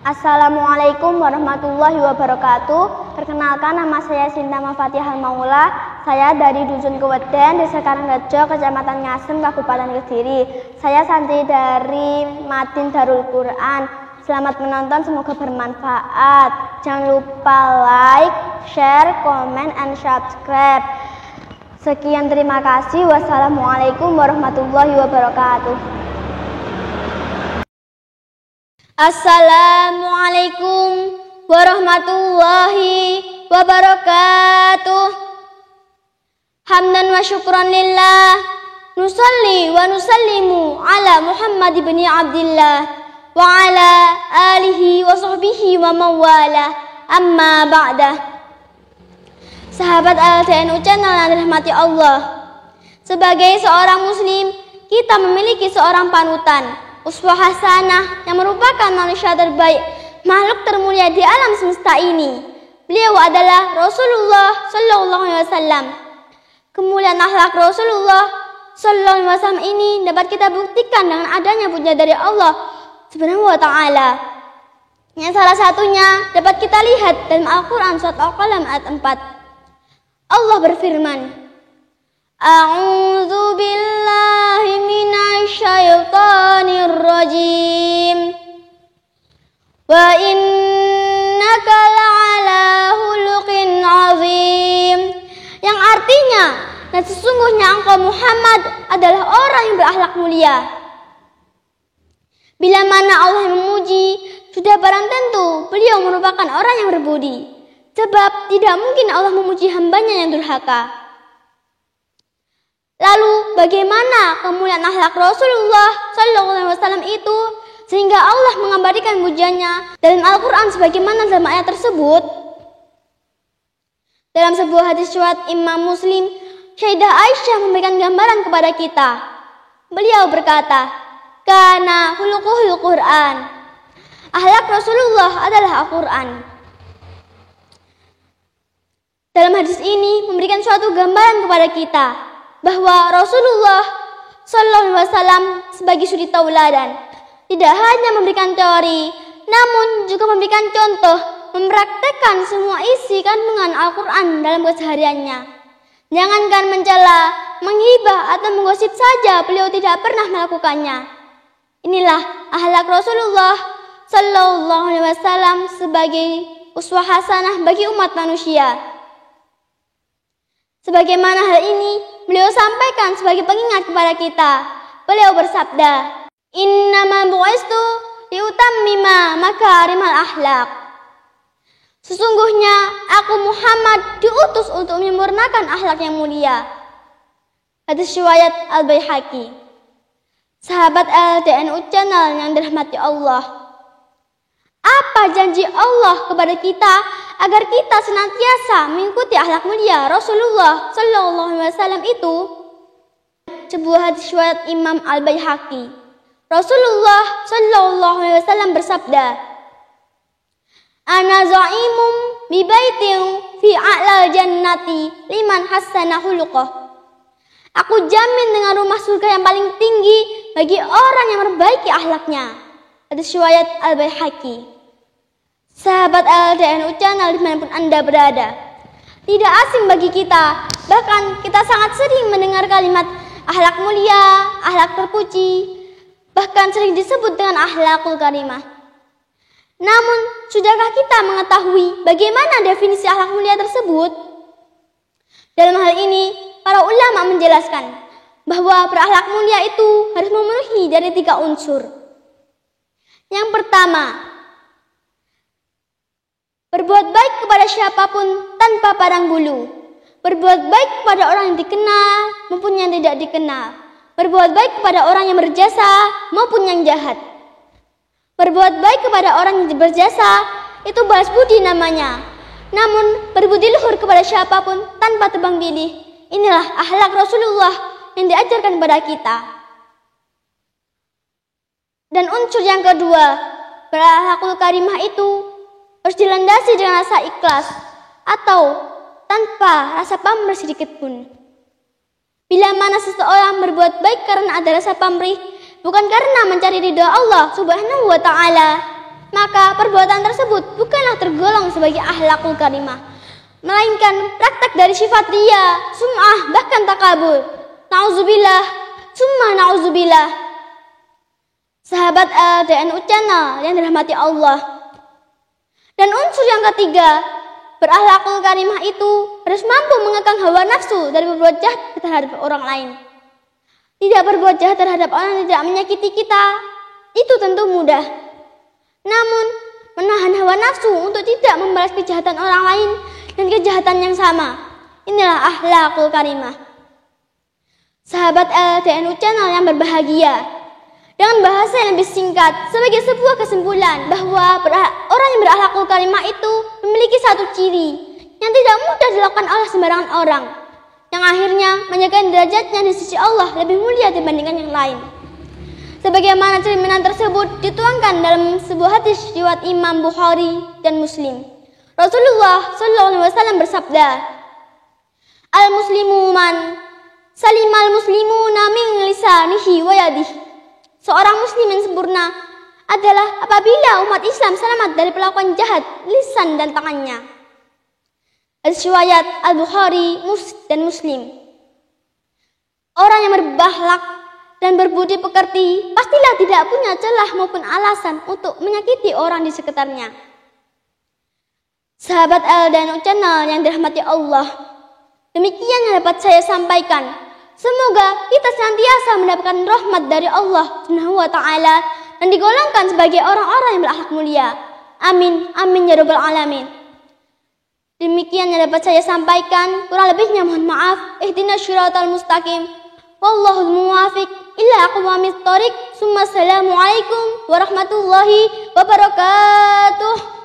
Assalamualaikum warahmatullahi wabarakatuh. Perkenalkan, nama saya Sinta Mafatihah Maula. Saya dari Dusun Keweden, Desa Karangrejo, Kecamatan Ngasem, Kabupaten Kediri. Saya santri dari Madin Darul Quran. Selamat menonton, semoga bermanfaat. Jangan lupa like, share, comment, and subscribe. Sekian, terima kasih. Wassalamualaikum warahmatullahi wabarakatuh. Assalamualaikum warahmatullahi wabarakatuh. Hamdan wa syukran lillah, nusalli wa nusallimu ala Muhammad ibn Abdillah wa ala alihi wa sahbihi wa mawala, amma ba'dah. Sahabat LDNU Channel yang dirahmati Allah, sebagai seorang muslim, kita memiliki seorang panutan, uswah hasanah yang merupakan manusia terbaik, makhluk termulia di alam semesta ini. Beliau adalah Rasulullah Sallallahu Alaihi Wasallam. Kemuliaan akhlak Rasulullah Sallallahu Alaihi Wasallam ini dapat kita buktikan dengan adanya puja dari Allah Subhanahu Wa Taala. Yang salah satunya dapat kita lihat dalam Al-Quran surat Al-Qalam ayat 4. Allah berfirman, A'udzu billahi minasyaitonir rajim. Wa innaka la'ala khuluqin 'azim. Yang artinya, dan sesungguhnya engkau Muhammad adalah orang yang berakhlak mulia. Bila mana Allah memuji, sudah barang tentu beliau merupakan orang yang berbudi. Sebab tidak mungkin Allah memuji hambanya yang durhaka. Lalu bagaimana kemuliaan akhlak Rasulullah Sallallahu Alaihi Wasallam itu sehingga Allah mengabadikan pujiannya dalam Al-Quran sebagaimana dalam ayat tersebut? Dalam sebuah hadis riwayat Imam Muslim, Sayyidah Aisyah memberikan gambaran kepada kita. Beliau berkata, "Kana khuluquhul Quran." Akhlak Rasulullah adalah Al-Quran. Dalam hadis ini memberikan suatu gambaran kepada kita bahwa Rasulullah Sallallahu Alaihi Wasallam sebagai suri tauladan tidak hanya memberikan teori, namun juga memberikan contoh, mempraktekkan semua isi kandungan Al-Quran dalam kesehariannya. Jangankan mencela, menghibah atau menggosip saja, beliau tidak pernah melakukannya. Inilah akhlak Rasulullah Sallallahu Alaihi Wasallam sebagai uswah hasanah bagi umat manusia. Sebagaimana hal ini beliau sampaikan sebagai pengingat kepada kita. Beliau bersabda, "Innama bu'istu liutammima makarimal akhlak." Sesungguhnya aku Muhammad diutus untuk menyempurnakan akhlak yang mulia. Hadis riwayat Al-Baihaqi. Sahabat LDNU Channel yang dirahmati Allah, apa janji Allah kepada kita agar kita senantiasa mengikuti akhlak mulia Rasulullah Sallallahu Alaihi Wasallam itu? Sebuah hadis riwayat Imam Al-Baihaqi. Rasulullah Sallallahu Alaihi Wasallam bersabda, "Ana za'imum bi baitin fi a'lal jannati liman hassana khuluquh." Aku jamin dengan rumah surga yang paling tinggi bagi orang yang memperbaiki akhlaknya. Hadis riwayat Al-Baihaqi. Sahabat LDNU Channel dimanapun Anda berada, tidak asing bagi kita, bahkan kita sangat sering mendengar kalimat akhlak mulia, akhlak terpuji, bahkan sering disebut dengan akhlakul karimah. Namun, sudahkah kita mengetahui bagaimana definisi akhlak mulia tersebut? Dalam hal ini, para ulama menjelaskan bahwa berakhlak mulia itu harus memenuhi dari 3 unsur. Yang pertama, berbuat baik kepada siapapun tanpa pandang bulu. Berbuat baik kepada orang yang dikenal maupun yang tidak dikenal. Berbuat baik kepada orang yang berjasa maupun yang jahat. Berbuat baik kepada orang yang berjasa itu balas budi namanya. Namun berbudi luhur kepada siapapun tanpa tebang pilih, inilah akhlak Rasulullah yang diajarkan kepada kita. Dan unsur yang kedua, berakhlakul karimah itu harus dilandasi dengan rasa ikhlas atau tanpa rasa pamrih sedikit pun. Bila mana seseorang berbuat baik karena ada rasa pamrih, bukan karena mencari ridha Allah Subhanahu wa Ta'ala, maka perbuatan tersebut bukanlah tergolong sebagai akhlakul karimah, melainkan praktek dari sifat riya, sum'ah, bahkan takabur. Na'udzubillah, summa na'udzubillah. Sahabat LDNU Channel yang dirahmati Allah. Dan unsur yang ketiga, berakhlakul karimah itu harus mampu mengekang hawa nafsu dari berbuat jahat terhadap orang lain. Tidak berbuat jahat terhadap orang yang tidak menyakiti kita, itu tentu mudah. Namun, menahan hawa nafsu untuk tidak membalas kejahatan orang lain dan kejahatan yang sama, inilah akhlakul karimah. Sahabat LDNU Channel yang berbahagia, dengan bahasa yang lebih singkat, sebagai sebuah kesimpulan bahwa orang yang berakhlakul karimah itu memiliki satu ciri yang tidak mudah dilakukan oleh sembarangan orang, yang akhirnya menjadikan derajatnya di sisi Allah lebih mulia dibandingkan yang lain. Sebagaimana cerminan tersebut dituangkan dalam sebuah hadis riwayat Imam Bukhari dan Muslim. Rasulullah SAW bersabda, "Al-muslimu man salimal muslimuna min lisanihi wa yadihi." Seorang muslim yang sempurna adalah apabila umat Islam selamat dari perlakuan jahat lisan dan tangannya. Hadis riwayat Al-Bukhari dan Muslim. Orang yang berakhlak dan berbudi pekerti pastilah tidak punya celah maupun alasan untuk menyakiti orang di sekitarnya. Sahabat LDNU Channel yang dirahmati Allah, demikian yang dapat saya sampaikan. Semoga kita senantiasa mendapatkan rahmat dari Allah Subhanahu wa taala dan digolongkan sebagai orang-orang yang berakhlak mulia. Amin, amin ya rabbal alamin. Demikian yang dapat saya sampaikan, kurang lebihnya mohon maaf. Ihdinas syiratal mustaqim. Wallahul muwafiq ila aqwamit thoriq. Assalamualaikum warahmatullahi wabarakatuh.